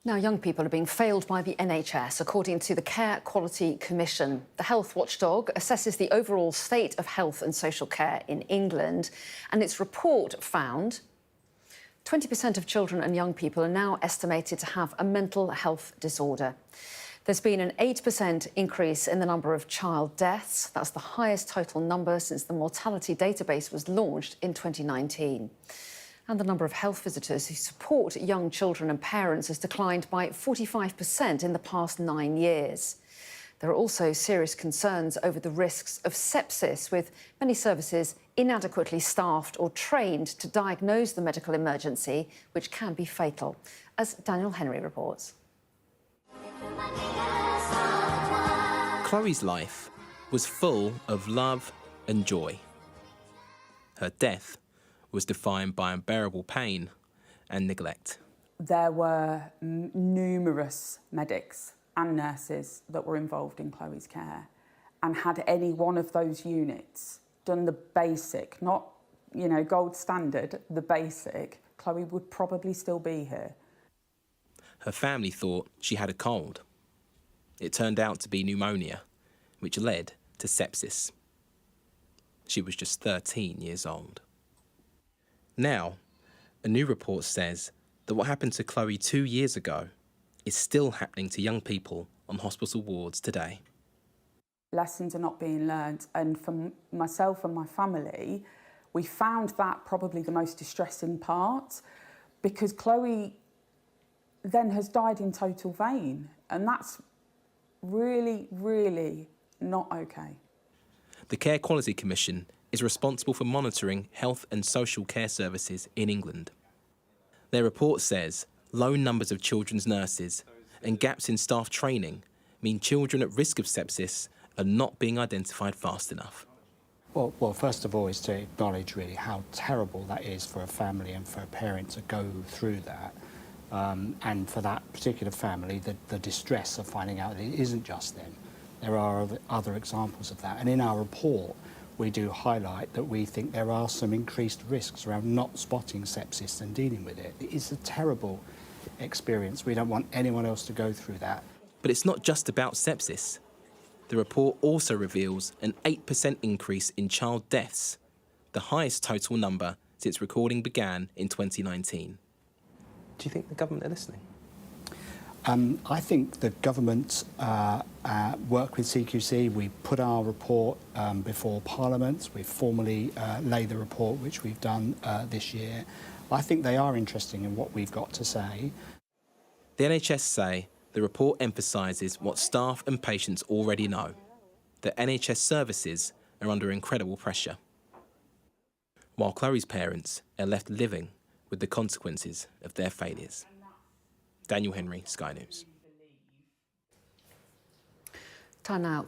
Now, young people are being failed by the NHS, according to the Care Quality Commission. The health watchdog assesses the overall state of health and social care in England, and its report found 20% of children and young people are now estimated to have a mental health disorder. There's been an 8% increase in the number of child deaths. That's the highest total number since the mortality database was launched in 2019. And the number of health visitors who support young children and parents has declined by 45% in the past 9 years. There are also serious concerns over the risks of sepsis, with many services inadequately staffed or trained to diagnose the medical emergency, which can be fatal, as Daniel Henry reports. Chloe's life was full of love and joy. Her death was defined by unbearable pain and neglect. There were numerous medics and nurses that were involved in Chloe's care, and had any one of those units done the basic, not, gold standard, the basic, Chloe would probably still be here. Her family thought she had a cold. It turned out to be pneumonia, which led to sepsis. She was just 13 years old. Now, a new report says that what happened to Chloe 2 years ago is still happening to young people on hospital wards today. Lessons are not being learned, and for myself and my family, we found that probably the most distressing part, because Chloe then has died in total vain, and that's really, really not okay. The Care Quality Commission is responsible for monitoring health and social care services in England. Their report says low numbers of children's nurses and gaps in staff training mean children at risk of sepsis are not being identified fast enough. Well, first of all, is to acknowledge really how terrible that is for a family and for a parent to go through that. And for that particular family, the distress of finding out that it isn't just them. There are other examples of that. And in our report, we do highlight that we think there are some increased risks around not spotting sepsis and dealing with it. It is a terrible experience. We don't want anyone else to go through that. But it's not just about sepsis. The report also reveals an 8% increase in child deaths, the highest total number since recording began in 2019. Do you think the government are listening? I think the government work with CQC. We put our report before Parliament. We formally lay the report, which we've done this year. I think they are interested in what we've got to say. The NHS say the report emphasises what staff and patients already know, that NHS services are under incredible pressure, while Chloe's parents are left living with the consequences of their failures. Daniel Henry, Sky News. Time now